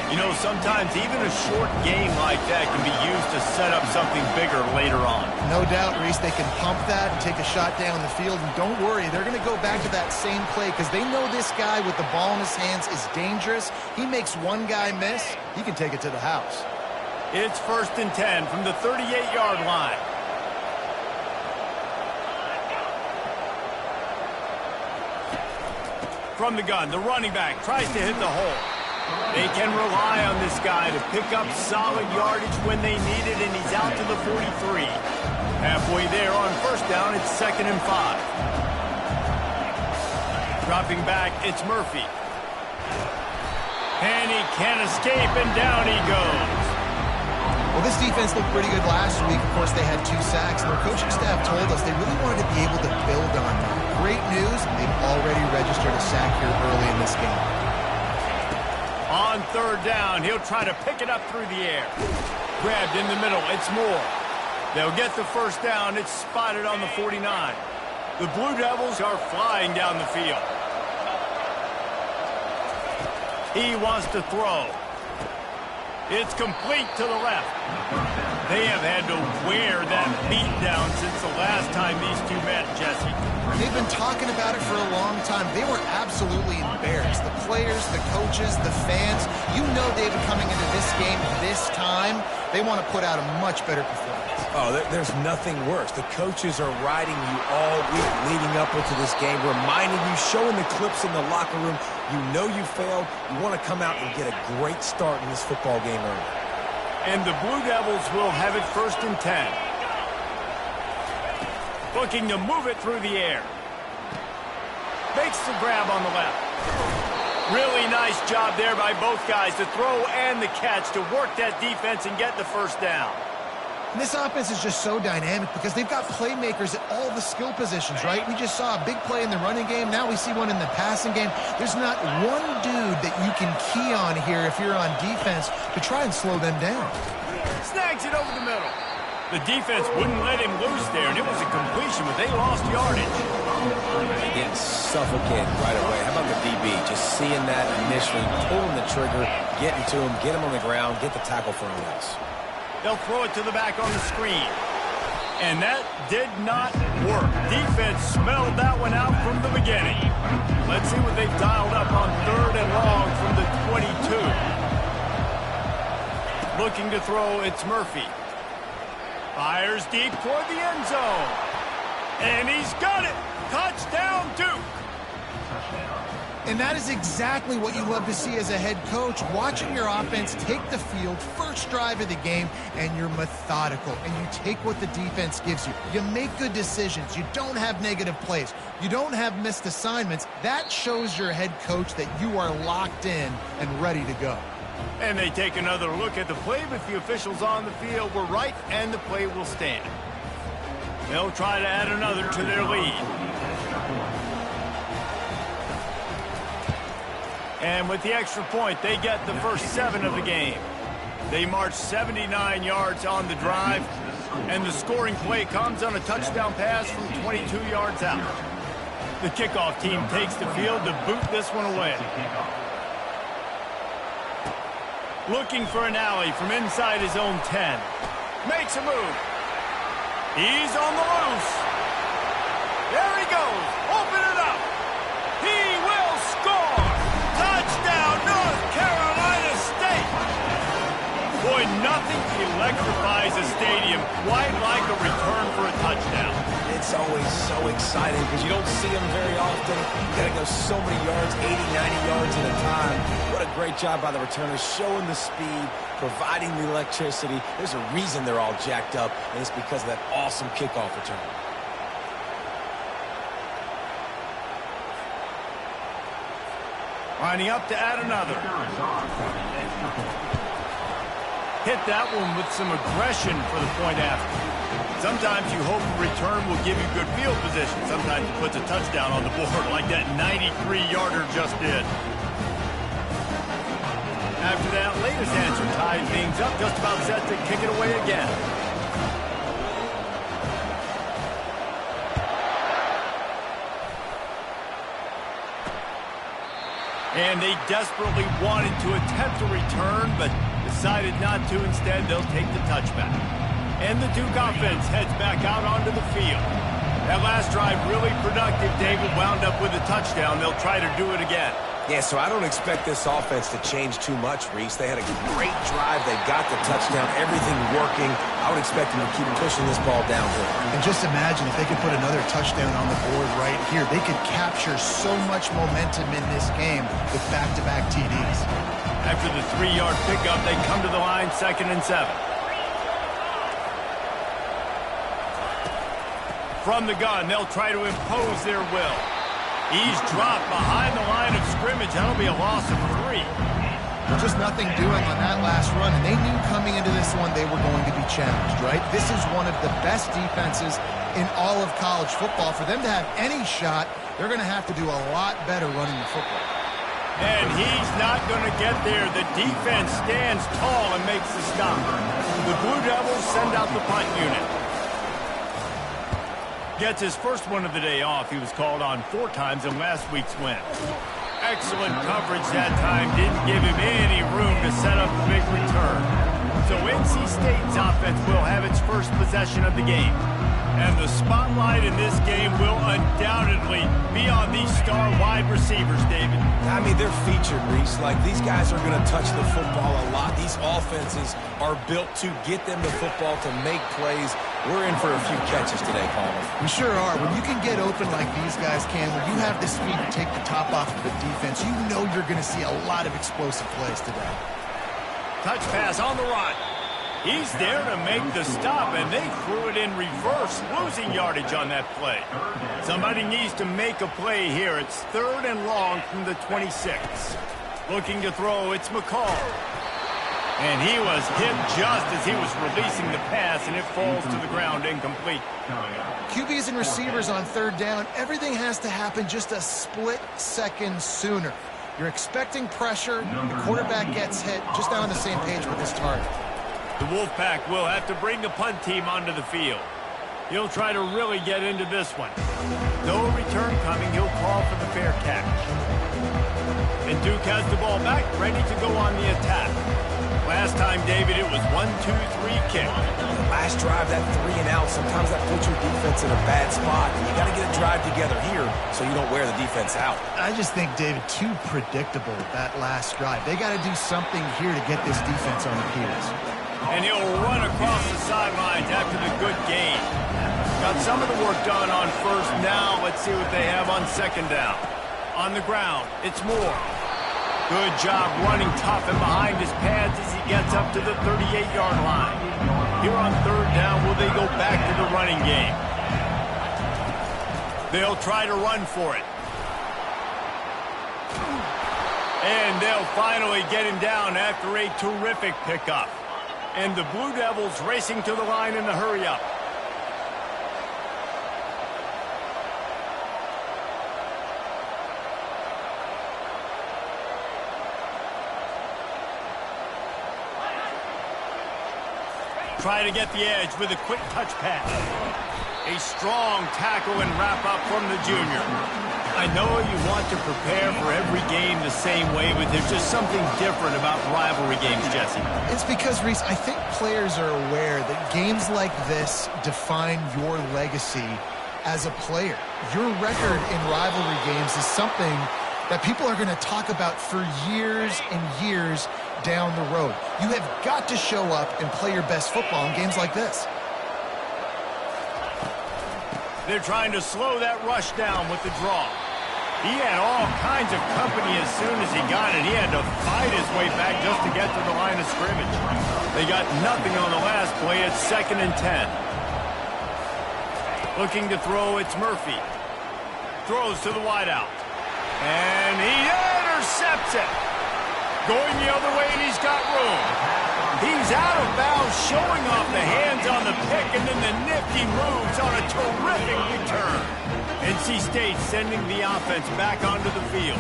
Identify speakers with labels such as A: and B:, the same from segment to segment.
A: You know, sometimes even a short game like that can be used to set up something bigger later on.
B: No doubt, Reese, they can pump that and take a shot down the field. And don't worry, they're going to go back to that same play because they know this guy with the ball in his hands is dangerous. He makes one guy miss, he can take it to the house.
A: It's 1st and 10 from the 38-yard line. From the gun, the running back tries to hit the hole. They can rely on this guy to pick up solid yardage when they need it, and he's out to the 43. Halfway there on 1st down, it's 2nd and 5. Dropping back, it's Murphy. And he can't escape, and down he goes.
B: Well, this defense looked pretty good last week. Of course, they had 2 sacks, and their coaching staff told us they really wanted to be able to build on that. Great news, they've already registered a sack here early in this game.
A: On 3rd down, he'll try to pick it up through the air. Grabbed in the middle, it's Moore. They'll get the 1st down, it's spotted on the 49. The Blue Devils are flying down the field. He wants to throw. It's complete to the left. They have had to wear that beat down since the last time these two met, Jesse.
B: They've been talking about it for a long time. They were absolutely embarrassed. The players, the coaches, the fans. You know, David, coming into this game this time, they want to put out a much better performance.
C: Oh, there's nothing worse. The coaches are riding you all week leading up into this game, reminding you, showing the clips in the locker room. You know you failed. You want to come out and get a great start in this football game early.
A: And the Blue Devils will have it 1st and 10. Looking to move it through the air. Makes the grab on the left. Really nice job there by both guys to throw and the catch to work that defense and get the 1st down.
B: And this offense is just so dynamic because they've got playmakers at all the skill positions, right? We just saw a big play in the running game. Now we see one in the passing game. There's not one dude that you can key on here if you're on defense to try and slow them down.
A: Snags it over the middle. The defense wouldn't let him loose there, and it was a completion, but they lost yardage.
C: They get suffocated right away. How about the DB? Just seeing that initially, pulling the trigger, getting to him, get him on the ground, get the tackle for a loss.
A: They'll throw it to the back on the screen. And that did not work. Defense smelled that one out from the beginning. Let's see what they've dialed up on 3rd and long from the 22. Looking to throw, it's Murphy. Fires deep toward the end zone. And he's got it. Touchdown, Duke.
B: And that is exactly what you love to see as a head coach, watching your offense take the field, first drive of the game, and you're methodical, and you take what the defense gives you. You make good decisions. You don't have negative plays. You don't have missed assignments. That shows your head coach that you are locked in and ready to go.
A: And they take another look at the play, but the officials on the field were right, and the play will stand. They'll try to add another to their lead. And with the extra point, they get the first 7 of the game. They march 79 yards on the drive, and the scoring play comes on a touchdown pass from 22 yards out. The kickoff team takes the field to boot this one away. Looking for an alley from inside his own 10. Makes a move. He's on the loose. There he goes. Open it up. He will score. Touchdown, North Carolina State. Boy, nothing electrifies a stadium quite like a return for a touchdown.
C: It's always so exciting because you don't see them very often. You got to go so many yards, 80, 90 yards at a time. What a great job by the returners, showing the speed, providing the electricity. There's a reason they're all jacked up, and it's because of that awesome kickoff return.
A: Lining up to add another. Hit that one with some aggression for the point after. Sometimes you hope a return will give you good field position. Sometimes it puts a touchdown on the board like that 93-yarder just did. After that latest answer tied things up, just about set to kick it away again. And they desperately wanted to attempt a return, but decided not to. Instead, they'll take the touchback. And the Duke offense heads back out onto the field. That last drive really productive. David wound up with a touchdown. They'll try to do it again.
C: Yeah, so I don't expect this offense to change too much, Reese. They had a great drive. They got the touchdown, everything working. I would expect them to keep pushing this ball downhill.
B: And just imagine if they could put another touchdown on the board right here. They could capture so much momentum in this game with back-to-back TDs.
A: After the 3-yard pickup, they come to the line, 2nd and 7. From the gun, they'll try to impose their will. He's dropped behind the line of scrimmage. That'll be a loss of 3.
B: Just nothing doing on that last run, and they knew coming into this one they were going to be challenged, right? This is one of the best defenses in all of college football. For them to have any shot, they're going to have to do a lot better running the football.
A: And he's not going to get there. The defense stands tall and makes the stop. The Blue Devils send out the punt unit. Gets his first one of the day off. He was called on 4 times in last week's win. Excellent coverage that time. Didn't give him any room to set up the big return. So NC State's offense will have its first possession of the game. And the spotlight in this game will undoubtedly be on these star wide receivers, David.
C: I mean, they're featured, Reese. Like, these guys are going to touch the football a lot. These offenses are built to get them the football, to make plays. We're in for a few catches today, Palmer.
B: We sure are. When you can get open like these guys can, when you have the speed to take the top off of the defense, you know you're going to see a lot of explosive plays today.
A: Touch pass on the run. He's there to make the stop, and they threw it in reverse, losing yardage on that play. Somebody needs to make a play here. It's 3rd and long from the 26. Looking to throw, it's McCall. And he was hit just as he was releasing the pass, and it falls to the ground incomplete.
B: QBs and receivers on 3rd down, everything has to happen just a split second sooner. You're expecting pressure, the quarterback gets hit, just not on the same page with his target.
A: The Wolfpack will have to bring the punt team onto the field. He'll try to really get into this one. No return coming. He'll call for the fair catch. And Duke has the ball back, ready to go on the attack. Last time, David, it was 1-2-3 kick.
C: Last drive, that 3 and out, sometimes that puts your defense in a bad spot. You got to get a drive together here so you don't wear the defense out.
B: I just think, David, too predictable that last drive. They got to do something here to get this defense on the heels.
A: And he'll run across the sidelines after the good gain. Got some of the work done on 1st. Now let's see what they have on 2nd down. On the ground, it's Moore. Good job running tough and behind his pads as he gets up to the 38-yard line. Here on 3rd down, will they go back to the running game? They'll try to run for it. And they'll finally get him down after a terrific pickup. And the Blue Devils racing to the line in the hurry-up. Try to get the edge with a quick touch pass. A strong tackle and wrap-up from the junior. I know you want to prepare for every game the same way, but there's just something different about rivalry games, Jesse.
B: It's because, Reese, I think players are aware that games like this define your legacy as a player. Your record in rivalry games is something that people are going to talk about for years and years down the road. You have got to show up and play your best football in games like this.
A: They're trying to slow that rush down with the draw. He had all kinds of company as soon as he got it. He had to fight his way back just to get to the line of scrimmage. They got nothing on the last play. It's 2nd and 10. Looking to throw, it's Murphy. Throws to the wideout. And he intercepts it. Going the other way, and he's got room. He's out of bounds, showing off the hands on the pick, and then the nifty moves on a terrific return. NC State sending the offense back onto the field.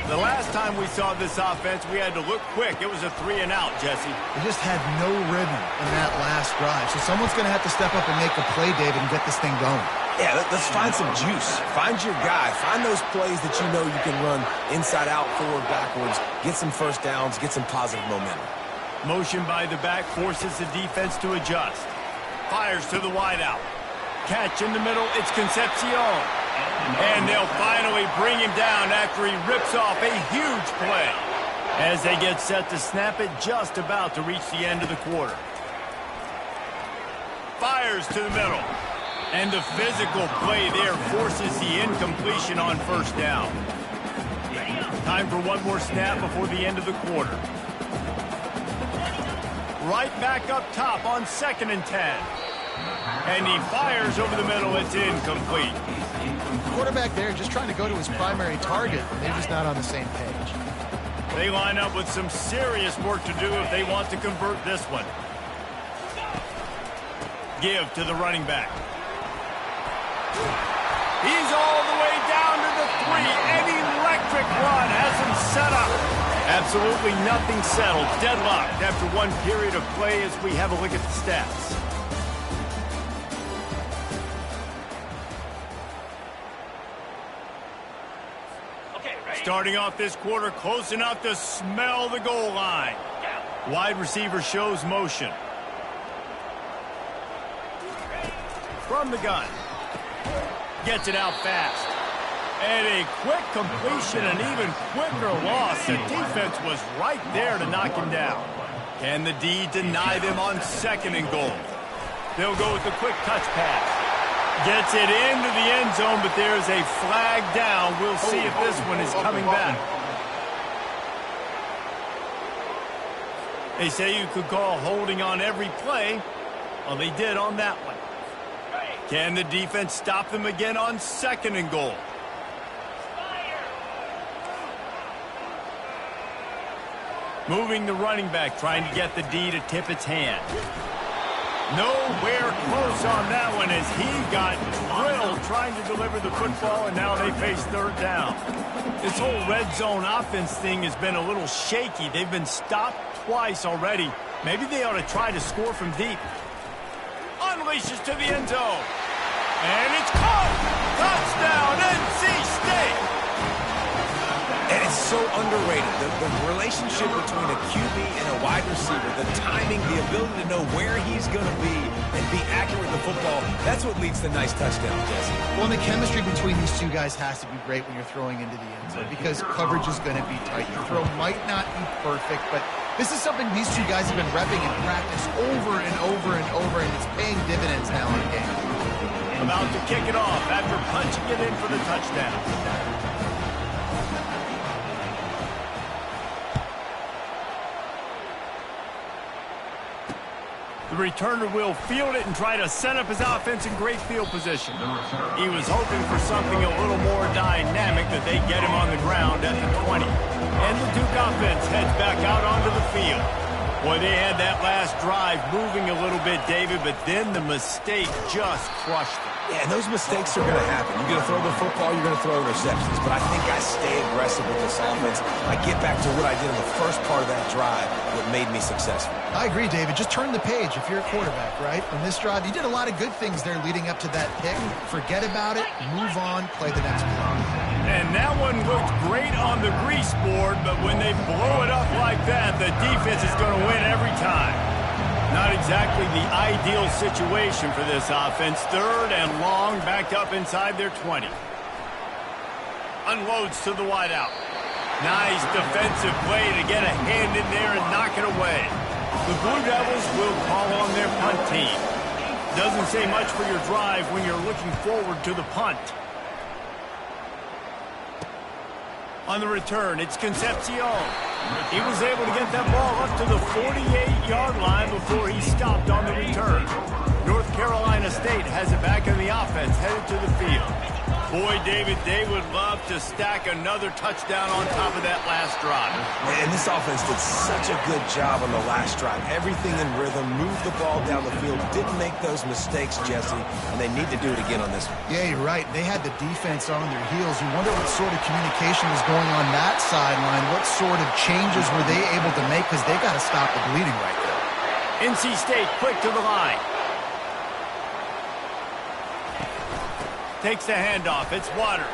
A: The last time we saw this offense, we had to look quick. It was a 3 and out, Jesse.
B: They just had no rhythm in that last drive. So someone's going to have to step up and make a play, David, and get this thing going.
C: Yeah, let's find some juice. Find your guy. Find those plays that you know you can run inside out, forward, backwards. Get some first downs. Get some positive momentum.
A: Motion by the back forces the defense to adjust. Fires to the wideout. Catch in the middle. It's Concepcion. And they'll finally bring him down after he rips off a huge play. As they get set to snap it, just about to reach the end of the quarter. Fires to the middle. And the physical play there forces the incompletion on first down. Time for one more snap before the end of the quarter. Right back up top on 2nd and 10. And he fires over the middle. It's incomplete.
B: Quarterback there just trying to go to his primary target. They're just not on the same page.
A: They line up with some serious work to do if they want to convert this one. Give to the running back. He's all the way down to the 3. An electric run has him set up. Absolutely nothing settled. Deadlocked after one period of play as we have a look at the stats. Starting off this quarter, close enough to smell the goal line. Wide receiver shows motion. From the gun. Gets it out fast. And a quick completion, an even quicker loss. The defense was right there to knock him down. Can the D deny them on 2nd and goal? They'll go with the quick touch pass. Gets it into the end zone, but there's a flag down. We'll see if this one is coming back. They say you could call holding on every play. Well, they did on that one. Can the defense stop them again on 2nd and goal? Moving the running back, trying to get the D to tip its hand. Nowhere close on that one as he got drilled trying to deliver the football, and now they face 3rd down. This whole red zone offense thing has been a little shaky. They've been stopped twice already. Maybe they ought to try to score from deep. Unleashes to the end zone. And it's caught! Touchdown, NC State!
C: And it's so underrated. The relationship between a QB and a wide receiver, the timing, the ability to know where he's going to be and be accurate with the football, that's what leads to nice touchdowns, Jesse.
B: Well, and the chemistry between these two guys has to be great when you're throwing into the end zone because coverage is going to be tight. Your throw might not be perfect, but this is something these two guys have been repping in practice over and over and over, and it's paying dividends now in the game.
A: About to kick it off after punching it in for the touchdown. The returner will field it and try to set up his offense in great field position. He was hoping for something a little more dynamic that they get him on the ground at the 20. And the Duke offense heads back out onto the field. Boy, they had that last drive moving a little bit, David, but then the mistake just crushed them.
C: Yeah, and those mistakes are going to happen. You're going to throw the football, you're going to throw interceptions. But I think I stay aggressive with this offense. I get back to what I did in the first part of that drive, what made me successful.
B: I agree, David. Just turn the page if you're a quarterback, right? On this drive, you did a lot of good things there leading up to that pick. Forget about it, move on, play the next play.
A: And that one looked great on the grease board, but when they blow it up like that, the defense is going to win every time. Not exactly the ideal situation for this offense. 3rd and long, back up inside their 20. Unloads to the wideout. Nice defensive play to get a hand in there and knock it away. The Blue Devils will call on their punt team. Doesn't say much for your drive when you're looking forward to the punt. On the return, it's Concepcion. He was able to get that ball up to the 48-yard line before he stopped on the return. North Carolina State has it back in the offense, headed to the field. Boy, David, they would love to stack another touchdown on top of that last drive.
C: And this offense did such a good job on the last drive. Everything in rhythm, moved the ball down the field, didn't make those mistakes, Jesse, and they need to do it again on this one.
B: Yeah, you're right. They had the defense on their heels. You wonder what sort of communication was going on that sideline. What sort of changes were they able to make because they got to stop the bleeding right there.
A: NC State quick to the line. takes the handoff. It's Waters.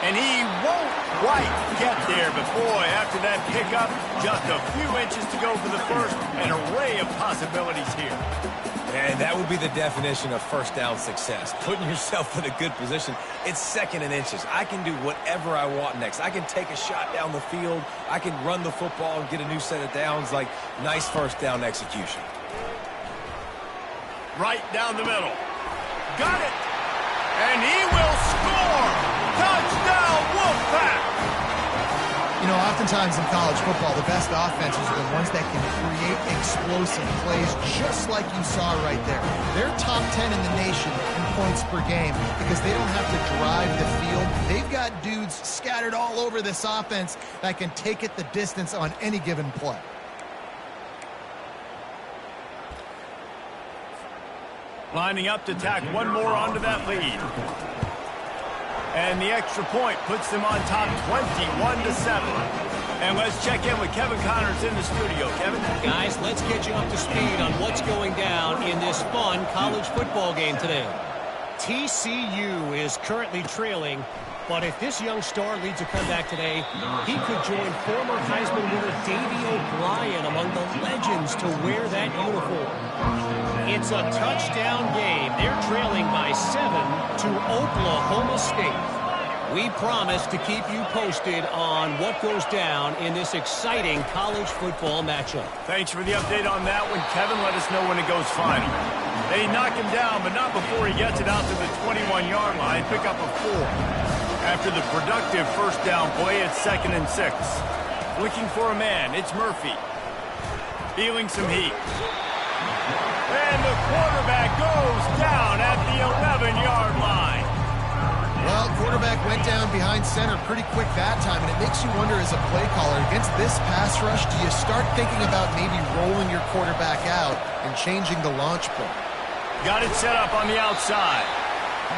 A: And he won't quite get there, but boy, after that pickup, just a few inches to go for the first. An array of possibilities here.
C: And that would be the definition of first down success. Putting yourself in a good position. It's second and inches. I can do whatever I want next. I can take a shot down the field. I can run the football and get a new set of downs. Like, nice first down execution.
A: Right down the middle. Got it. And he will score. Touchdown, Wolfpack!
B: You know, oftentimes in college football, the best offenses are the ones that can create explosive plays, just like you saw right there. They're top 10 in the nation in points per game because they don't have to drive the field. They've got dudes scattered all over this offense that can take it the distance on any given play.
A: Lining up to tack one more onto that lead. And the extra point puts them on top 21-7. And let's check in with Kevin Connors in the studio. Kevin?
D: Guys, let's get you up to speed on what's going down in this fun college football game today. TCU is currently trailing, but if this young star leads a comeback today, he could join former Heisman winner Davey O'Brien among the legends to wear that uniform. It's a touchdown game. They're trailing by 7 to Oklahoma State. We promise to keep you posted on what goes down in this exciting college football matchup.
A: Thanks for the update on that one, Kevin. Let us know when it goes final. They knock him down, but not before he gets it out to the 21-yard line. Pick up a 4. After the productive first down play, it's 2nd and 6. Looking for a man, it's Murphy. Feeling some heat. And the quarterback goes down at the 11-yard line.
B: Well, quarterback went down behind center pretty quick that time, and it makes you wonder as a play caller, against this pass rush, do you start thinking about maybe rolling your quarterback out and changing the launch point?
A: Got it set up on the outside.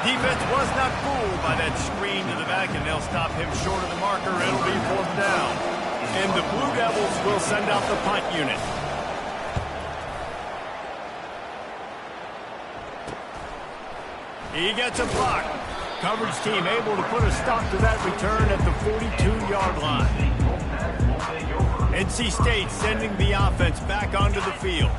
A: Defense was not fooled by that screen to the back, and they'll stop him short of the marker. It'll be 4th down. And the Blue Devils will send out the punt unit. He gets a block. Coverage team able to put a stop to that return at the 42-yard line. NC State sending the offense back onto the field.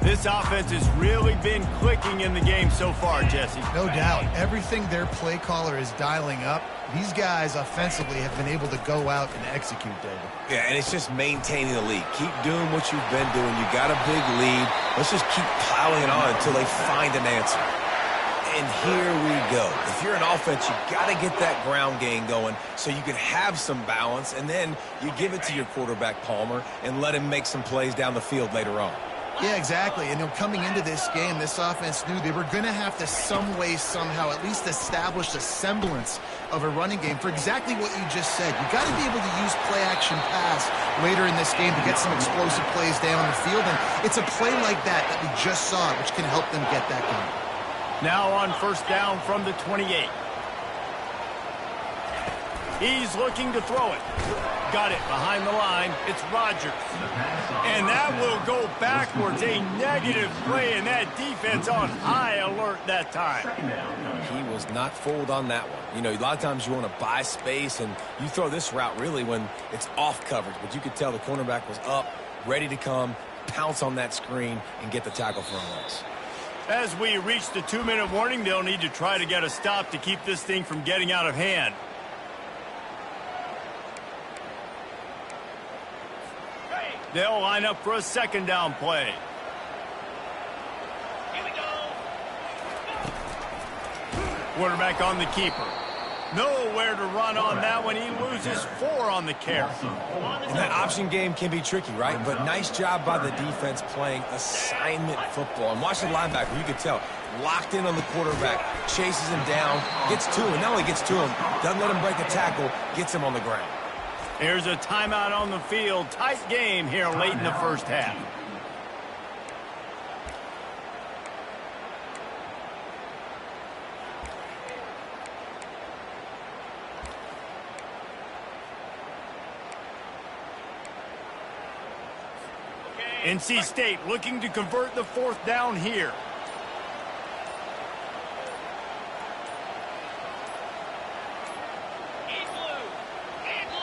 A: This offense has really been clicking in the game so far, Jesse.
B: No doubt. Everything their play caller is dialing up, these guys offensively have been able to go out and execute, David.
C: Yeah, and it's just maintaining the lead. Keep doing what you've been doing. You got a big lead. Let's just keep plowing it on until they find an answer. And here we go. If you're an offense, you got to get that ground game going so you can have some balance, and then you give it to your quarterback, Palmer, and let him make some plays down the field later on.
B: Yeah, exactly. And coming into this game, this offense knew they were going to have to some way, somehow, at least establish a semblance of a running game for exactly what you just said. You got to be able to use play-action pass later in this game to get some explosive plays down the field. And it's a play like that we just saw, which can help them get that going.
A: Now on first down from the 28. He's looking to throw it. Got it behind the line. It's Rodgers. And that will go backwards. A negative play, and that defense on high alert that time.
C: He was not fooled on that one. You know, a lot of times you want to buy space, and you throw this route really when it's off coverage. But you could tell the cornerback was up, ready to come, pounce on that screen, and get the tackle for a loss.
A: As we reach the 2-minute warning, they'll need to try to get a stop to keep this thing from getting out of hand. They'll line up for a second down play.
D: Here we go.
A: Quarterback on the keeper. Nowhere to run on that one. He loses 4 on the carry.
C: And that option game can be tricky, right? But nice job by the defense playing assignment football. And watch the linebacker, you could tell, locked in on the quarterback, chases him down, gets to him. Not only gets to him, doesn't let him break a tackle, gets him on the ground.
A: Here's a timeout on the field. Tight game here late in the first half. NC State looking to convert the 4th down here.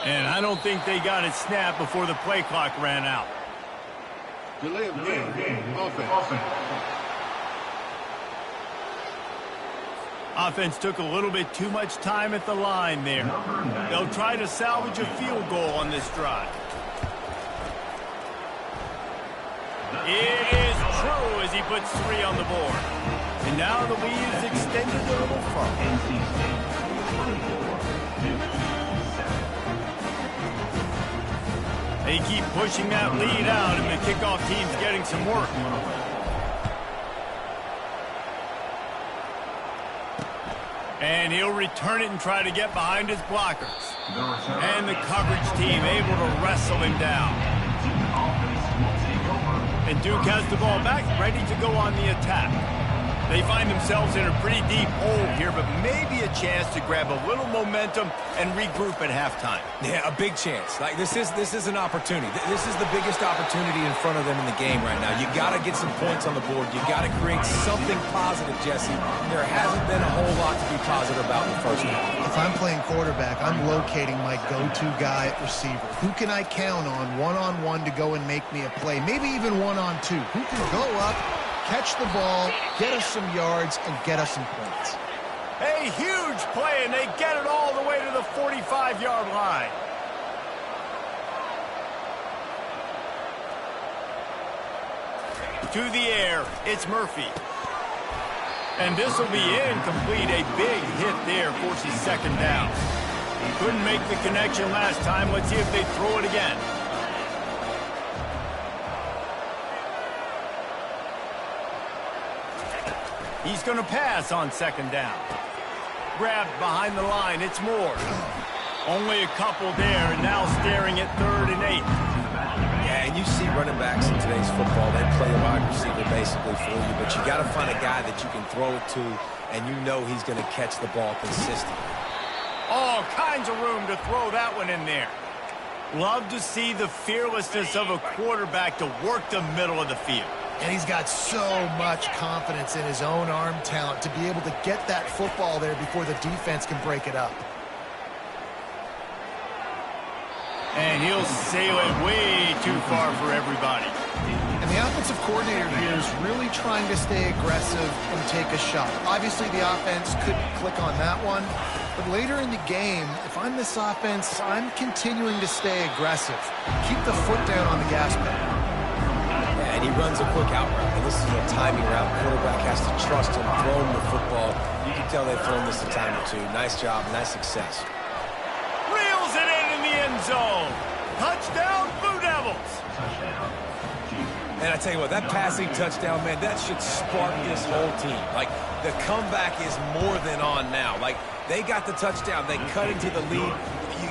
A: And I don't think they got it snapped before the play clock ran out.
E: Delay of game. Offense.
A: Offense took a little bit too much time at the line there. They'll try to salvage a field goal on this drive. It is true as he puts 3 on the board. And now the lead is extended a little further. They keep pushing that lead out, and the kickoff team's getting some work. And he'll return it and try to get behind his blockers. And the coverage team able to wrestle him down. And Duke has the ball back, ready to go on the attack. They find themselves in a pretty deep hole here, but maybe a chance to grab a little momentum and regroup at halftime.
C: Yeah, a big chance. Like this is an opportunity. This is the biggest opportunity in front of them in the game right now. You got to get some points on the board. You got to create something positive, Jesse. There hasn't been a whole lot to be positive about in the first half.
B: If I'm playing quarterback, I'm locating my go-to guy at receiver. Who can I count on one-on-one to go and make me a play? Maybe even one-on-two. Who can go up, catch the ball, get us some yards, and get us some points.
A: A huge play, and they get it all the way to the 45-yard line. To the air, it's Murphy. And this will be incomplete. A big hit there forces second down. Couldn't make the connection last time. Let's see if they throw it again. He's going to pass on second down. Grabbed behind the line. It's Moore. Only a couple there, and now staring at 3rd and 8.
C: Yeah, and you see running backs in today's football. They play a wide receiver basically for you, but you got to find a guy that you can throw it to, and you know he's going to catch the ball consistently.
A: All kinds of room to throw that one in there. Love to see the fearlessness of a quarterback to work the middle of the field.
B: And he's got so much confidence in his own arm talent to be able to get that football there before the defense can break it up.
A: And he'll sail it way too far for everybody.
B: And the offensive coordinator here is really trying to stay aggressive and take a shot. Obviously, the offense couldn't click on that one. But later in the game, if I'm this offense, I'm continuing to stay aggressive. Keep the foot down on the gas pedal.
C: And he runs a quick out route. And this is a timing route. Quarterback has to trust him, throw him the football. You can tell they've thrown this a time or two. Nice job, nice success.
A: Reels it in the end zone. Touchdown, Blue Devils.
C: And I tell you what, that passing touchdown, man, that should spark this whole team. Like, the comeback is more than on now. Like, they got the touchdown. They cut into the lead.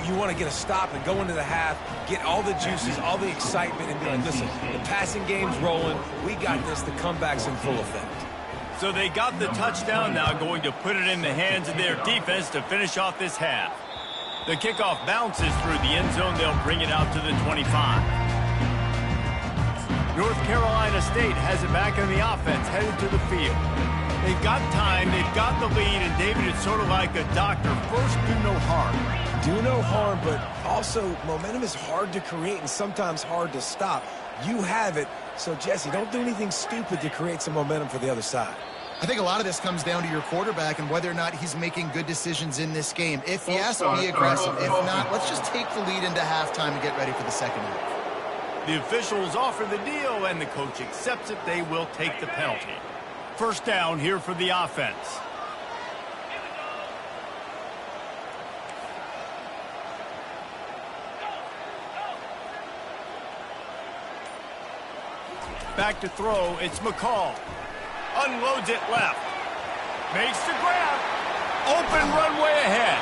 C: You want to get a stop and go into the half, get all the juices, all the excitement, and be like, listen, the passing game's rolling. We got this. The comeback's in full effect.
A: So they got the touchdown, now going to put it in the hands of their defense to finish off this half. The kickoff bounces through the end zone. They'll bring it out to the 25. North Carolina State has it back in the offense, headed to the field. They've got time, they've got the lead, and David, it's sort of like a doctor. First, do no harm.
C: Do no harm, but also momentum is hard to create and sometimes hard to stop. You have it, so Jesse, don't do anything stupid to create some momentum for the other side.
B: I think a lot of this comes down to your quarterback and whether or not he's making good decisions in this game. If yes, be aggressive. If not, let's just take the lead into halftime and get ready for the second half.
A: The officials offer the deal, and the coach accepts it. They will take the penalty. First down here for the offense. Back to throw, it's McCall. Unloads it left. Makes the grab. Open runway ahead.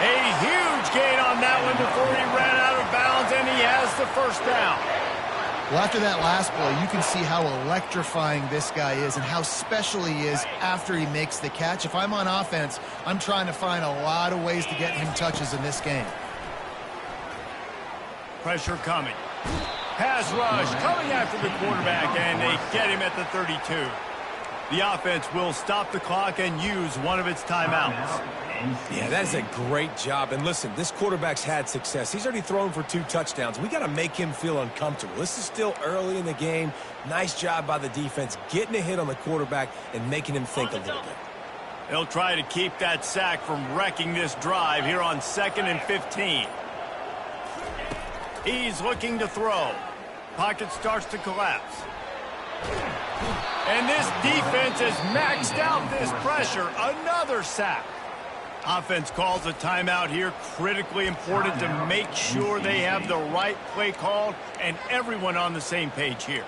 A: A huge gain on that one before he ran out of bounds, and he has the first down.
B: Well, after that last play, you can see how electrifying this guy is and how special he is after he makes the catch. If I'm on offense, I'm trying to find a lot of ways to get him touches in this game.
A: Pressure coming. Pass rush coming after the quarterback, and they get him at the 32. The offense will stop the clock and use one of its timeouts.
C: Yeah, that is a great job. And listen, this quarterback's had success. He's already thrown for 2 touchdowns. We got to make him feel uncomfortable. This is still early in the game. Nice job by the defense, getting a hit on the quarterback and making him think a little bit.
A: They'll try to keep that sack from wrecking this drive here on 2nd and 15. He's looking to throw. Pocket starts to collapse. And this defense has maxed out this pressure. Another sack. Offense calls a timeout here. Critically important to make sure they have the right play called and everyone on the same page here.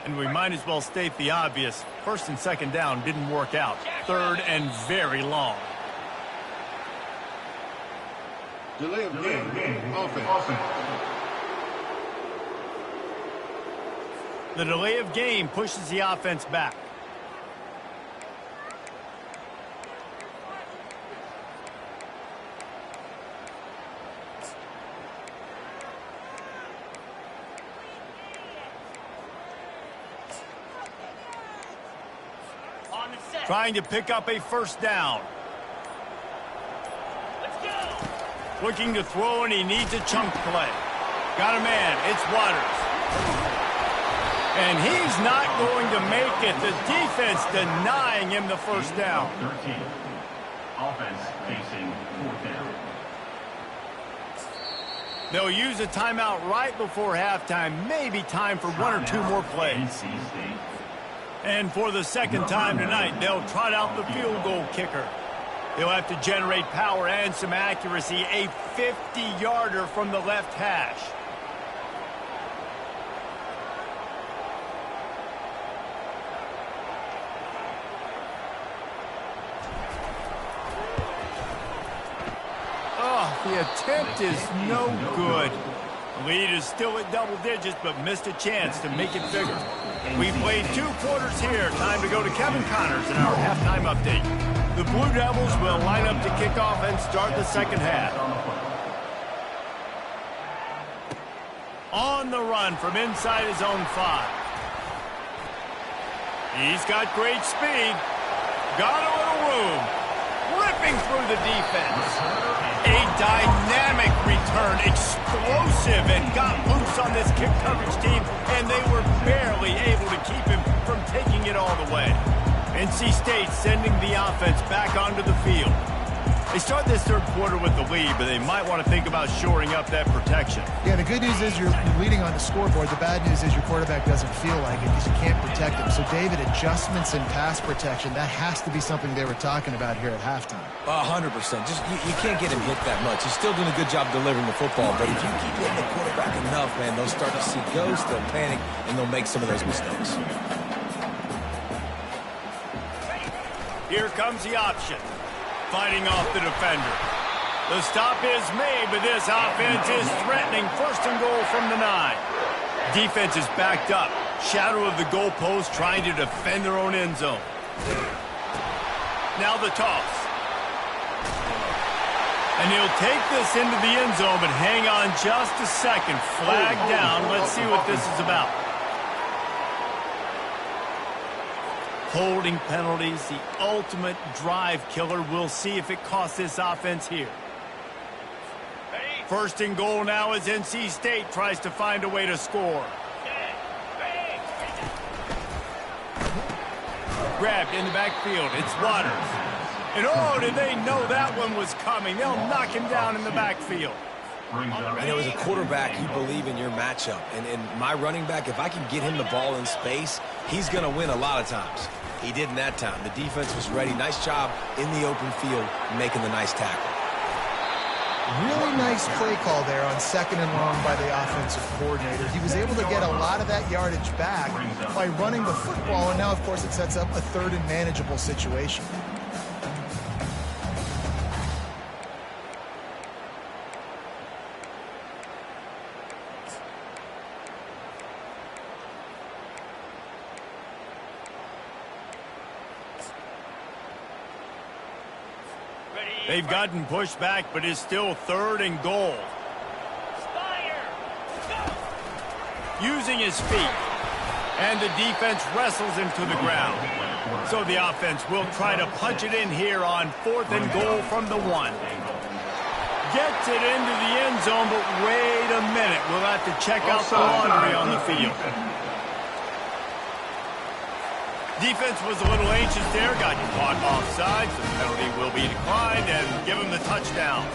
A: And we might as well state the obvious. 1st and 2nd down didn't work out. 3rd and very long.
E: Delay of game. Offense.
A: The delay of game pushes the offense back. Trying to pick up a 1st down. Looking to throw, and he needs a chunk play. Got a man. It's Waters. And he's not going to make it. The defense denying him the 1st down.
F: 13. Offense facing 4th down.
A: They'll use a timeout right before halftime. Maybe time for 1 or 2 more plays. And for the 2nd time tonight, they'll trot out the field goal kicker. He'll have to generate power and some accuracy. A 50-yarder from the left hash. Oh, the attempt is no good. The lead is still at double digits, but missed a chance to make it bigger. We've played 2 quarters here. Time to go to Kevin Connors in our halftime update. The Blue Devils will line up to kick off and start the 2nd half. On the run from inside his own 5. He's got great speed. Got a little room. Ripping through the defense. A dynamic return, explosive, and got loose on this kick coverage team, and they were barely able to keep him from taking it all the way. NC State sending the offense back onto the field. They start this 3rd quarter with the lead, but they might want to think about shoring up that protection.
B: Yeah, the good news is you're leading on the scoreboard. The bad news is your quarterback doesn't feel like it because you can't protect him. So, David, adjustments in pass protection, that has to be something they were talking about here at halftime.
C: 100%. Just you can't get him hit that much. He's still doing a good job delivering the football, but if you keep hitting the quarterback enough, man, they'll start to see ghosts, they'll panic, and they'll make some of those mistakes.
A: Here comes the option. Fighting off the defender. The stop is made, but this offense is threatening. 1st and goal from the 9. Defense is backed up. Shadow of the goalpost trying to defend their own end zone. Now the toss. And he'll take this into the end zone, but hang on just a second. Flag down. Let's see what this is about. Holding penalties, the ultimate drive killer. We'll see if it costs this offense here. 1st and goal now as NC State tries to find a way to score. Grabbed in the backfield. It's Waters. And oh, did they know that one was coming? They'll knock him down in the backfield.
C: And as a quarterback, you believe in your matchup. And my running back, if I can get him the ball in space, he's going to win a lot of times. He didn't that time. The defense was ready. Nice job in the open field making the nice tackle.
B: Really nice play call there on 2nd and long by the offensive coordinator. He was able to get a lot of that yardage back by running the football, and now, of course, it sets up a 3rd and manageable situation.
A: They've gotten pushed back, but it's still 3rd and goal. Using his feet. And the defense wrestles him to the ground. So the offense will try to punch it in here on 4th and goal from the 1. Gets it into the end zone, but wait a minute. We'll have to check out the laundry on the field. Defense was a little anxious there, got caught offside. So the penalty will be declined and give them the touchdown.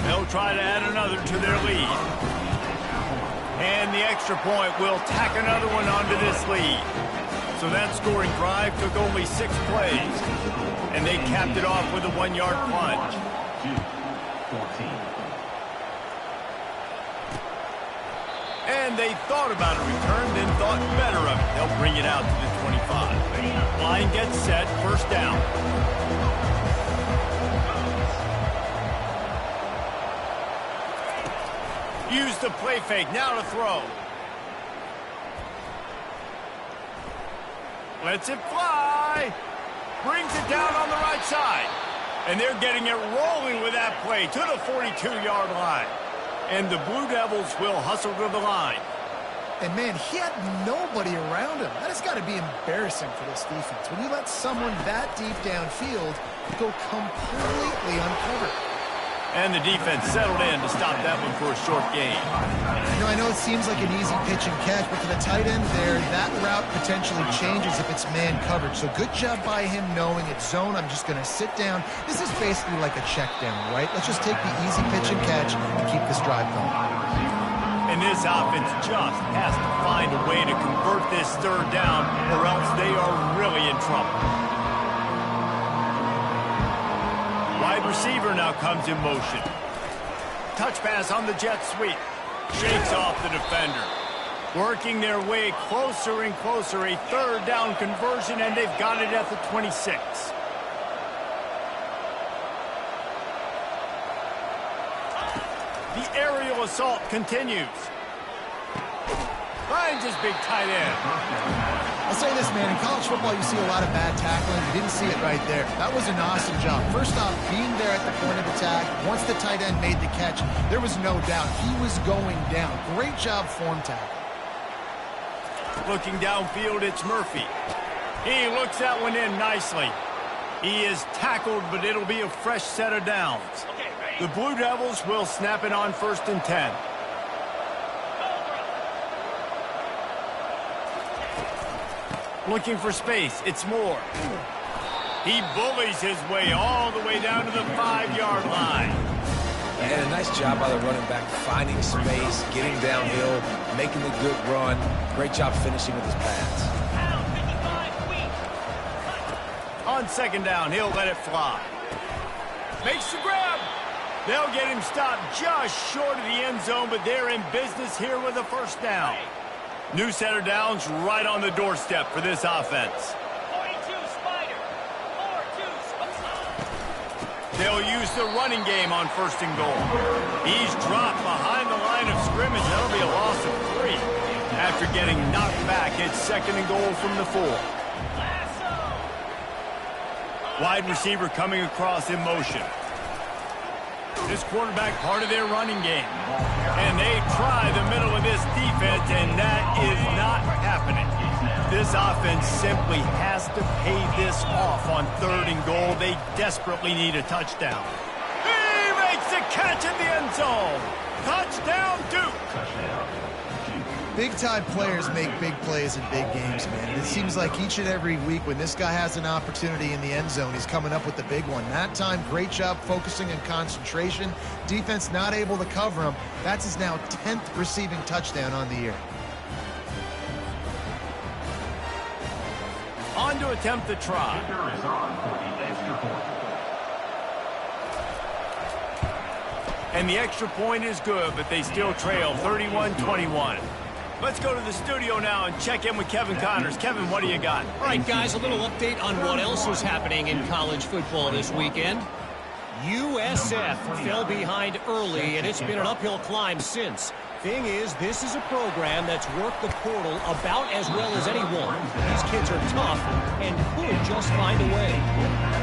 A: They'll try to add another to their lead. And the extra point will tack another one onto this lead. So that scoring drive took only 6 plays. And they capped it off with a 1-yard plunge.
F: 14.
A: And they thought about a return, then thought better of it. They'll bring it out to the 25. Line gets set, 1st down. Use the play fake, now to throw. Lets it fly. Brings it down on the right side. And they're getting it rolling with that play to the 42-yard line. And the Blue Devils will hustle to the line.
B: And, man, he had nobody around him. That has got to be embarrassing for this defense. When you let someone that deep downfield go completely uncovered.
A: And the defense settled in to stop that one for a short gain.
B: I know it seems like an easy pitch and catch, but for the tight end there, that route potentially changes if it's man coverage. So good job by him knowing it's zone. I'm just going to sit down. This is basically like a check down, right? Let's just take the easy pitch and catch and keep this drive going.
A: And this offense just has to find a way to convert this 3rd down, or else they are really in trouble. Wide receiver now comes in motion. Touch pass on the jet sweep. Shakes off the defender. Working their way closer and closer. A 3rd down conversion, and they've got it at the 26. The aerial assault continues. Finds his big tight end.
B: I'll say this, man, in college football you see a lot of bad tackling. You didn't see it right there. That was an awesome job. First off, being there at the point of attack. Once the tight end made the catch, there was no doubt he was going down. Great job form tackle.
A: Looking downfield, it's Murphy. He looks that one in nicely. He is tackled, but it'll be a fresh set of downs. The Blue Devils will snap it on 1st and 10. Looking for space, it's Moore. He bullies his way all the way down to the 5-yard line.
C: And a nice job by the running back, finding space, getting downhill, making a good run. Great job finishing with his pass.
A: On 2nd down, he'll let it fly. Makes the grab. They'll get him stopped just short of the end zone, but they're in business here with a 1st down. New set of downs right on the doorstep for this offense.
G: 42 Spider. 42.
A: They'll use the running game on 1st and goal. He's dropped behind the line of scrimmage. That'll be a loss of 3. After getting knocked back, it's 2nd and goal from the 4. Wide receiver coming across in motion. This quarterback part of their running game. And they try the middle of this defense, and that is not happening. This offense simply has to pay this off on 3rd and goal. They desperately need a touchdown. He makes the catch in the end zone. Touchdown, Duke.
B: Big-time players make big plays in big games, man. And it seems like each and every week when this guy has an opportunity in the end zone, he's coming up with the big one. That time, great job focusing and concentration. Defense not able to cover him. That's his now 10th receiving touchdown on the year.
A: On to attempt the try.
F: Kicker is on for the extra point.
A: And the extra point is good, but they still trail 31-21. Let's go to the studio now and check in with Kevin Connors. Kevin, what do you got?
D: All right, guys, a little update on what else is happening in college football this weekend. USF fell behind early, and it's been an uphill climb since. Thing is, this is a program that's worked the portal about as well as anyone. These kids are tough and could just find a way.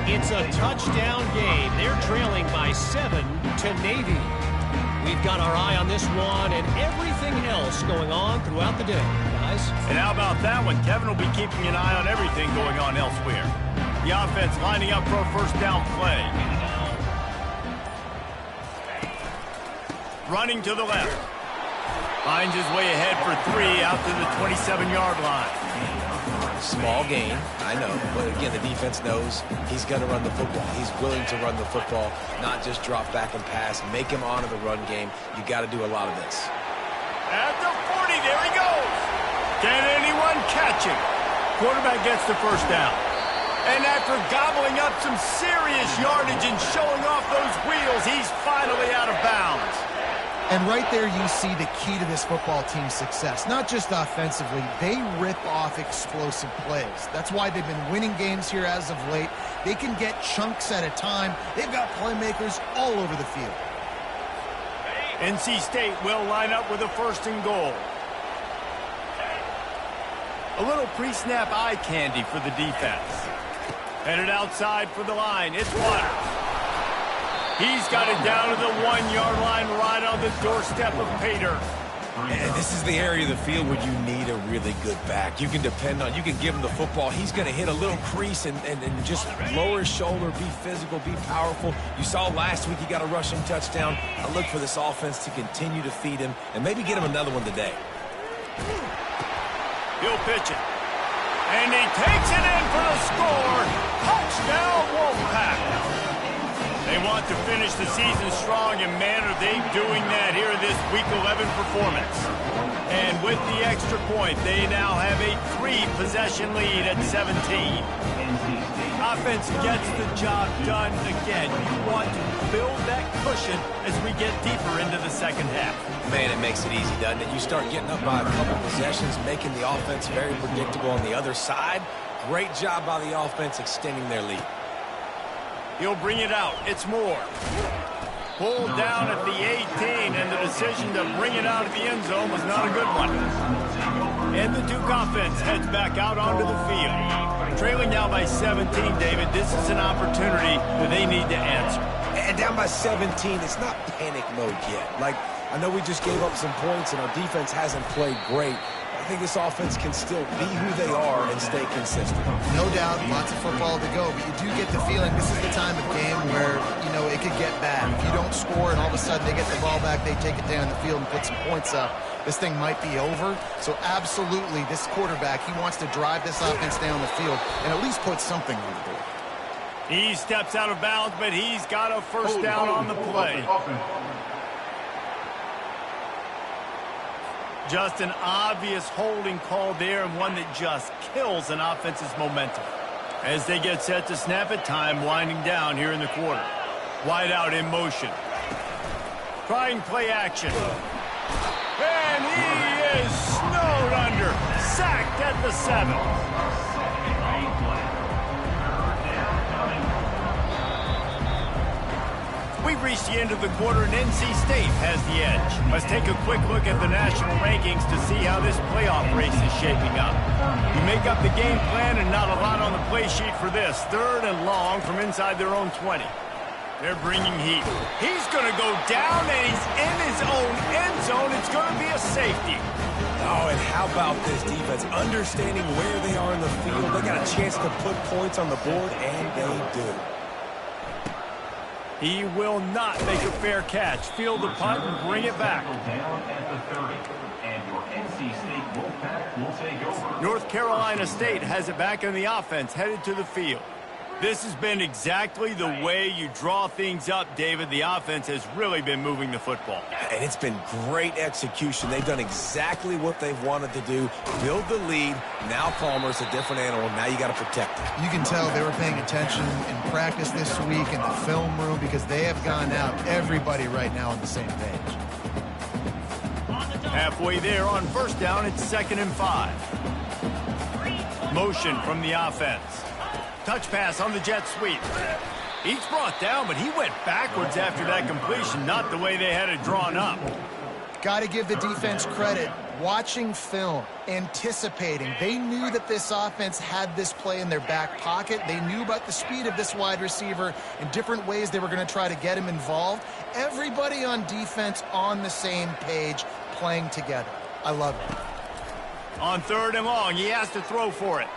D: It's a touchdown game. They're trailing by 7 to Navy. We've got our eye on this one and everything else going on throughout the day, guys.
A: And how about that one? Kevin will be keeping an eye on everything going on elsewhere. The offense lining up for a first down play. Running to the left. Finds his way ahead for 3 out to the 27-yard line.
C: Small gain, I know, but again, the defense knows he's going to run the football. He's willing to run the football, not just drop back and pass, make him honor the run game. You got to do a lot of this.
A: At the 40, there he goes. Can anyone catch him? Quarterback gets the first down. And after gobbling up some serious yardage and showing off those wheels, he's finally out of bounds.
B: And right there you see the key to this football team's success. Not just offensively, they rip off explosive plays. That's why they've been winning games here as of late. They can get chunks at a time. They've got playmakers all over the field.
A: NC State will line up with a 1st and goal. A little pre-snap eye candy for the defense. Headed outside for the line. It's Waters. He's got it down to the 1-yard line right on the doorstep of Pater.
C: And this is the area of the field where you need a really good back. You can depend on, you can give him the football. He's going to hit a little crease and just lower his shoulder, be physical, be powerful. You saw last week he got a rushing touchdown. I look for this offense to continue to feed him and maybe get him another one today.
A: He'll pitch it. And he takes it in for the score. Touchdown, Wolfpack. They want to finish the season strong, and man, are they doing that here in this Week 11 performance. And with the extra point, they now have a 3-possession lead at 17. Offense gets the job done again. You want to build that cushion as we get deeper into the second half.
C: Man, it makes it easy, doesn't it? You start getting up by a couple possessions, making the offense very predictable on the other side. Great job by the offense extending their lead.
A: He'll bring it out. It's Moore. Pulled down at the 18, and the decision to bring it out of the end zone was not a good one. And the Duke offense heads back out onto the field. Trailing now by 17, David, this is an opportunity that they need to answer.
C: And down by 17, it's not panic mode yet. Like, I know we just gave up some points, and our defense hasn't played great. I think this offense can still be who they are and stay consistent.
B: No doubt, lots of football to go, but you do get the feeling this is the time of game where, you know, it could get bad. If you don't score and all of a sudden they get the ball back, they take it down the field and put some points up, this thing might be over. So absolutely, this quarterback, he wants to drive this offense down the field and at least put something on the board.
A: He steps out of bounds, but he's got a first down on the play. Just an obvious holding call there, and one that just kills an offense's momentum. As they get set to snap it, time winding down here in the quarter. Wide out in motion. Trying play action. And he is snowed under. Sacked at the 7. We've reached the end of the quarter, and NC State has the edge. Let's take a quick look at the national rankings to see how this playoff race is shaping up. You make up the game plan and not a lot on the play sheet for this. 3rd and long from inside their own 20. They're bringing heat. He's going to go down, and he's in his own end zone. It's going to be a safety.
C: Oh, and how about this defense? Understanding where they are in the field. They got a chance to put points on the board, and they do.
A: He will not make a fair catch. Field the punt and bring it back.
F: Down at the 30, and your NC State Wolfpack will take over.
A: North Carolina State has it back in the offense, headed to the field. This has been exactly the way you draw things up, David. The offense has really been moving the football.
C: And it's been great execution. They've done exactly what they've wanted to do. Build the lead. Now Palmer's a different animal. Now you got to protect it.
B: You can tell they were paying attention in practice this week in the film room because they have gone out, everybody right now on the same page.
A: Halfway there on first down, it's 2nd and 5. Motion from the offense. Touch pass on the jet sweep. He's brought down, but he went backwards after that completion, not the way they had it drawn up.
B: Got to give the defense credit. Watching film, anticipating. They knew that this offense had this play in their back pocket. They knew about the speed of this wide receiver and different ways they were going to try to get him involved. Everybody on defense on the same page, playing together. I love it.
A: On 3rd and long, he has to throw for it.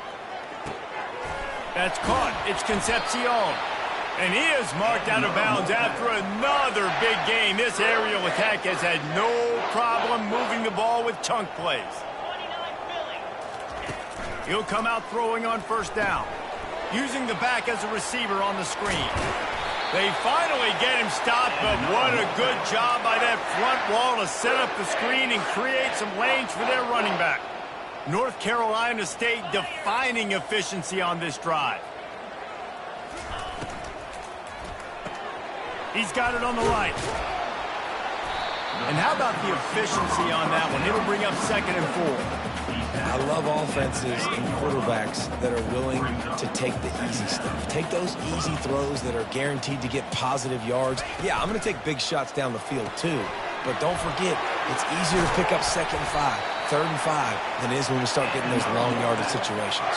A: That's caught. It's Concepcion. And he is marked out of bounds after another big game. This aerial attack has had no problem moving the ball with chunk plays. He'll come out throwing on 1st down, using the back as a receiver on the screen. They finally get him stopped, but what a good job by that front wall to set up the screen and create some lanes for their running back. North Carolina State defining efficiency on this drive. He's got it on the right. And how about the efficiency on that one? It'll bring up 2nd and 4.
C: I love offenses and quarterbacks that are willing to take the easy stuff. Take those easy throws that are guaranteed to get positive yards. Yeah, I'm going to take big shots down the field too. But don't forget, it's easier to pick up 2nd and 5, 3rd and 5 than it is when we start getting those long yardage situations.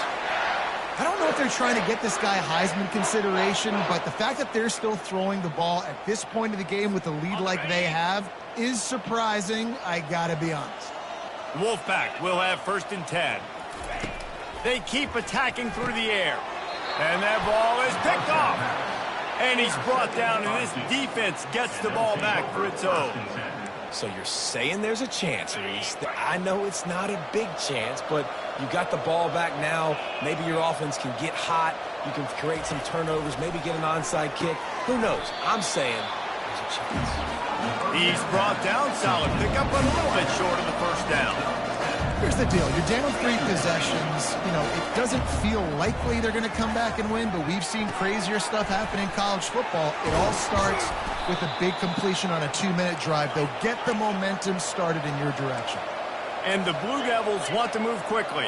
B: I don't know if they're trying to get this guy Heisman consideration, but the fact that they're still throwing the ball at this point of the game with a lead like they have is surprising, I gotta be honest.
A: Wolfpack will have 1st and 10. They keep attacking through the air. And that ball is picked off. And he's brought down, and this defense gets the ball back for its own.
C: So you're saying there's a chance, Reese. I know it's not a big chance, but you got the ball back now. Maybe your offense can get hot. You can create some turnovers, maybe get an onside kick. Who knows? I'm saying there's a chance.
A: He's brought down. Solid pickup, but a little bit short of the 1st down.
B: Here's the deal. You're down 3 possessions. You know, it doesn't feel likely they're going to come back and win, but we've seen crazier stuff happen in college football. It all starts with a big completion on a 2-minute drive. They'll get the momentum started in your direction.
A: And the Blue Devils want to move quickly.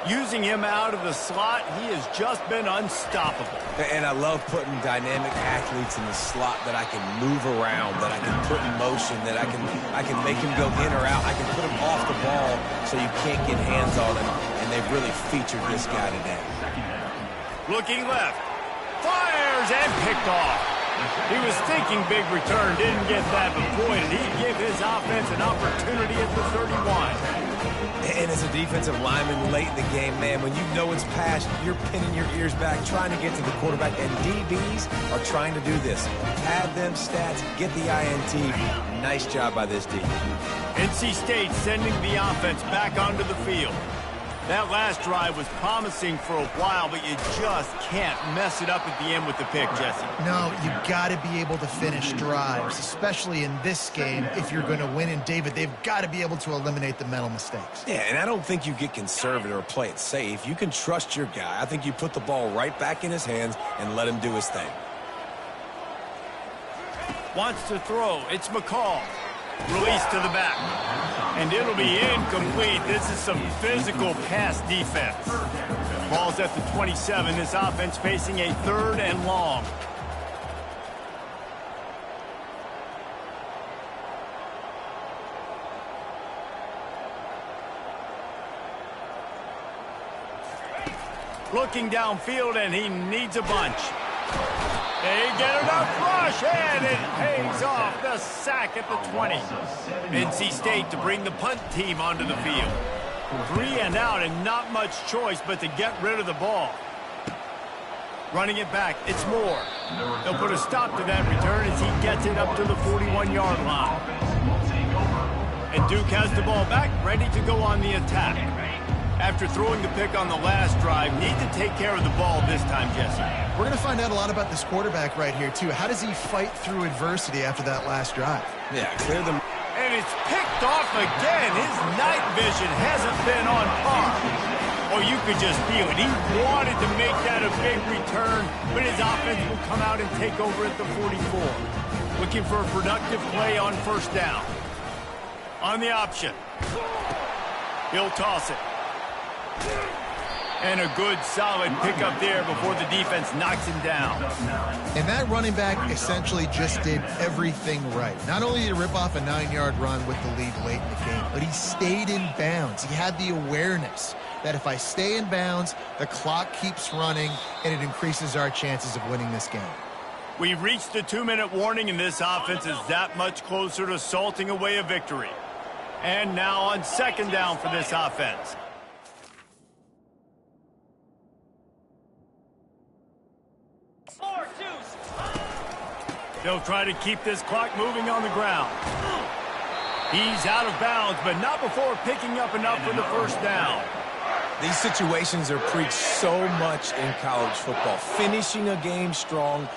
A: Using him out of the slot, he has just been unstoppable.
C: And I love putting dynamic athletes in the slot that I can move around, that I can put in motion, that I can make him go in or out. I can put him off the ball so you can't get hands on him. And they've really featured this guy today.
A: Looking left. Fires and picked off. He was thinking big return, didn't get that, but boy, did he give his offense an opportunity at the 31.
C: And as a defensive lineman late in the game, man, when you know it's past, you're pinning your ears back, trying to get to the quarterback, and DBs are trying to do this. Pad them stats, get the INT. Nice job by this D.
A: NC State sending the offense back onto the field. That last drive was promising for a while, but you just can't mess it up at the end with the pick, Jesse.
B: No, you got to be able to finish drives, especially in this game if you're going to win. And, David, they've got to be able to eliminate the mental mistakes.
C: Yeah, and I don't think you get conservative or play it safe. You can trust your guy. I think you put the ball right back in his hands and let him do his thing.
A: Wants to throw. It's McCall. Release to the back. And it'll be incomplete. This is some physical pass defense. Ball's at the 27. This offense facing a 3rd and long. Looking downfield, and he needs a bunch. They get enough rush, and it pays off. The sack at the 20. NC State to bring the punt team onto the field. 3 and out, and not much choice but to get rid of the ball. Running it back, it's Moore. They'll put a stop to that return as he gets it up to the 41-yard line. And Duke has the ball back, ready to go on the attack. After throwing the pick on the last drive, need to take care of the ball this time, Jesse.
B: We're going to find out a lot about this quarterback right here, too. How does he fight through adversity after that last drive?
C: Yeah, clear them.
A: And it's picked off again. His night vision hasn't been on par. Or you could just feel it. He wanted to make that a big return, but his offense will come out and take over at the 44. Looking for a productive play on 1st down. On the option. He'll toss it. And a good, solid pickup there before the defense knocks him down.
B: And that running back essentially just did everything right. Not only did he rip off a 9-yard run with the lead late in the game, but he stayed in bounds. He had the awareness that if I stay in bounds, the clock keeps running, and it increases our chances of winning this game.
A: We've reached the 2-minute warning, and this offense is that much closer to salting away a victory. And now on second down for this offense. They'll try to keep this clock moving on the ground. He's out of bounds, but not before picking up enough for the first down.
C: These situations are preached so much in college football. Finishing a game strong.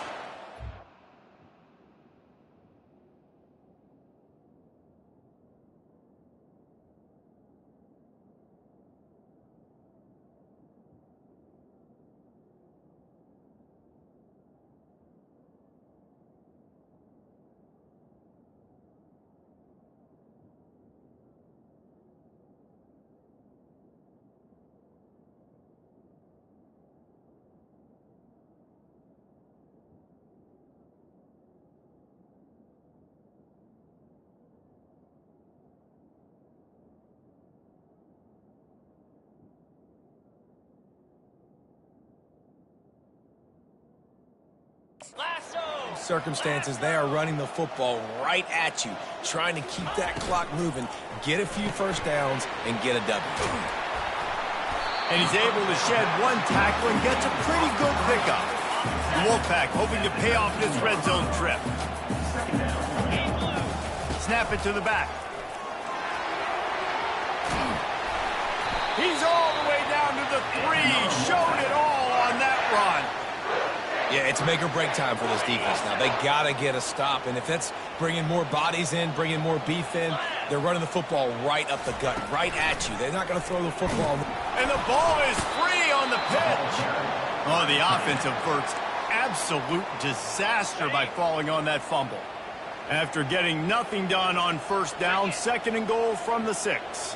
C: Circumstances, they are running the football right at you, trying to keep that clock moving, get a few first downs, and get a W.
A: And he's able to shed one tackle and gets a pretty good pickup. The Wolfpack hoping to pay off this red zone trip. Snap it to the back. He's all the way down to the 3. Showed it all on that run.
C: Yeah, it's make or break time for this defense now. They got to get a stop, and if that's bringing more bodies in, bringing more beef in, they're running the football right up the gut, right at you. They're not going to throw the football.
A: And the ball is free on the pitch. Oh, the offense averts absolute disaster by falling on that fumble. After getting nothing done on first down, second and goal from the 6.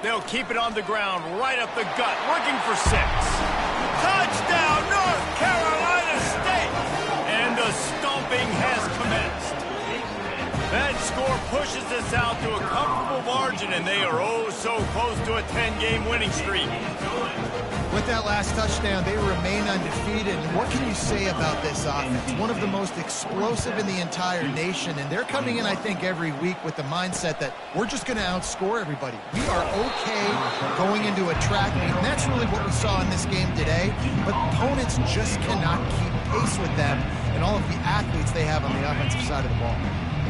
A: They'll keep it on the ground, right up the gut, looking for 6. Touchdown, North Carolina State! And the stomping has commenced. That score pushes us out to a comfortable margin, and they are oh so close to a 10-game winning streak.
B: With that last touchdown, they remain undefeated. And what can you say about this offense? One of the most explosive in the entire nation, and they're coming in, I think, every week with the mindset that we're just going to outscore everybody. We are okay going into a track meet, and that's really what we saw in this game today. But opponents just cannot keep pace with them and all of the athletes they have on the offensive side of the ball.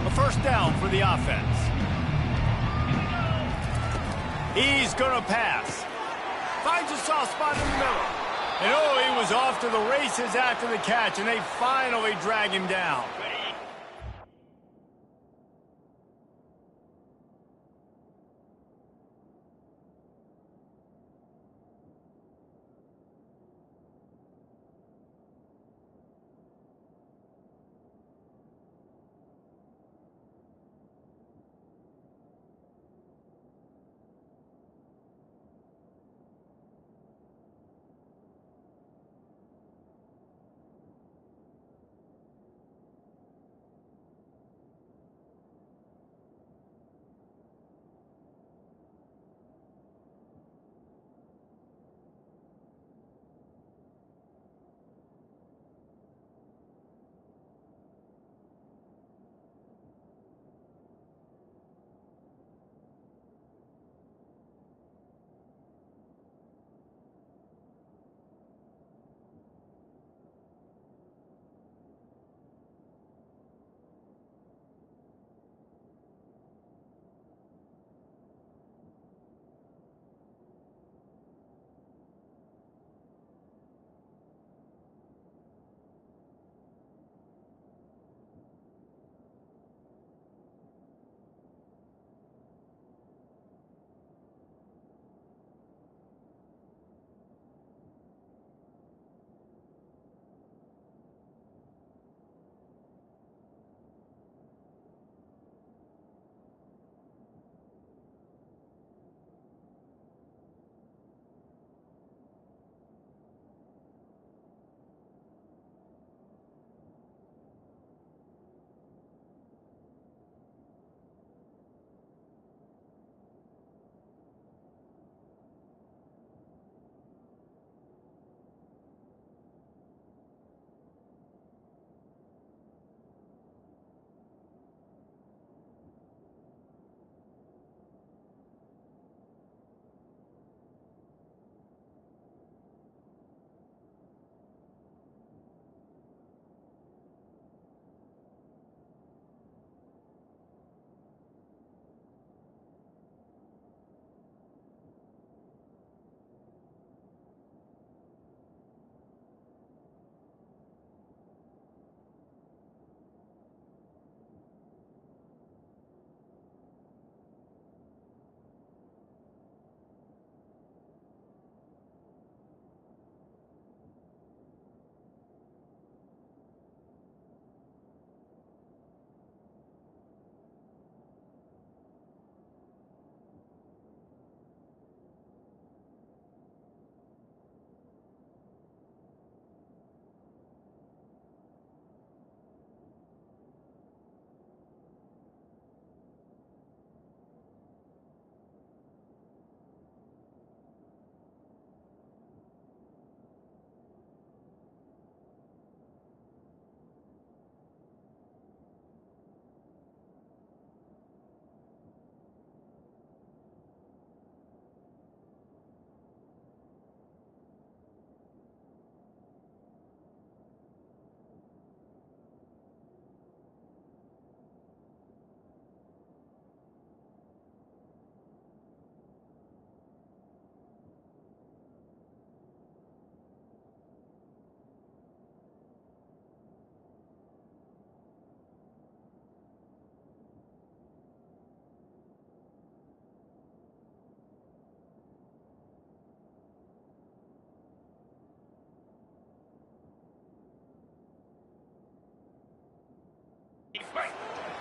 A: A first down for the offense. He's going to pass. Finds a soft spot in the middle. And oh, he was off to the races after the catch, and they finally drag him down.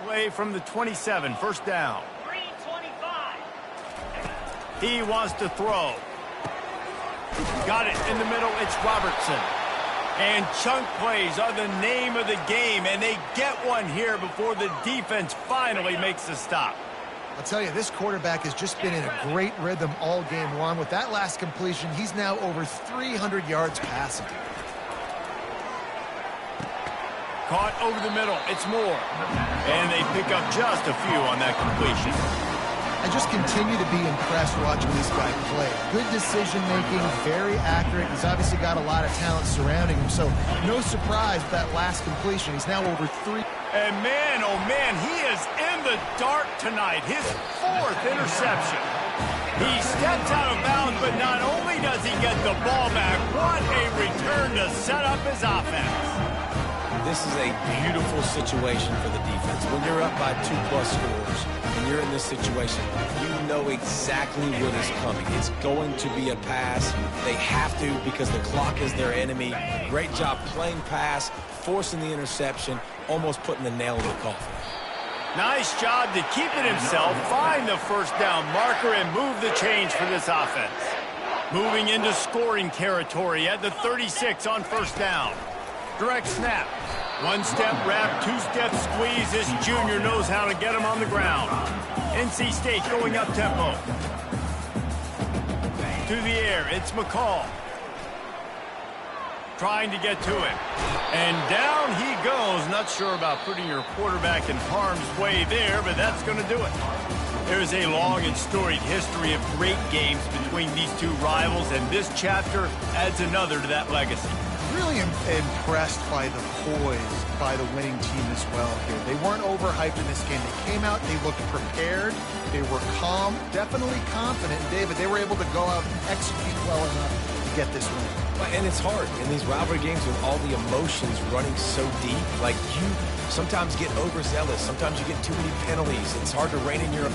A: Play from the 27, first down.
G: 325.
A: He wants to throw. Got it in the middle, it's Robertson. And chunk plays are the name of the game, and they get one here before the defense finally makes the stop.
B: I'll tell you, this quarterback has just been in a great rhythm all game long. With that last completion, he's now over 300 yards passing.
A: Caught over the middle, it's Moore. And they pick up just a few on that completion.
B: I just continue to be impressed watching this guy play. Good decision-making, very accurate. He's obviously got a lot of talent surrounding him, so no surprise with that last completion. He's now over 3.
A: And man, oh man, he is in the dark tonight. His 4th interception. He steps out of bounds, but not only does he get the ball back, what a return to set up his offense.
C: This is a beautiful situation for the defense. When you're up by 2+ scores and you're in this situation, you know exactly what is coming. It's going to be a pass. They have to because the clock is their enemy. Great job playing pass, forcing the interception, almost putting the nail in the coffin.
A: Nice job to keep it himself, find the first down marker, and move the change for this offense. Moving into scoring territory at the 36 on first down. Direct snap. One-step wrap, two-step squeeze. This junior knows how to get him on the ground. NC State going up tempo. To the air, it's McCall. Trying to get to it. And down he goes. Not sure about putting your quarterback in harm's way there, but that's going to do it. There's a long and storied history of great games between these two rivals, and this chapter adds another to that legacy.
B: Really impressed by the poise by the winning team as well here. They weren't overhyped in this game. They came out, they looked prepared, they were calm, definitely confident. And David, they were able to go out and execute well enough to get this win.
C: And it's hard in these rivalry games with all the emotions running so deep. Like, you sometimes get overzealous. Sometimes you get too many penalties. It's hard to rein in your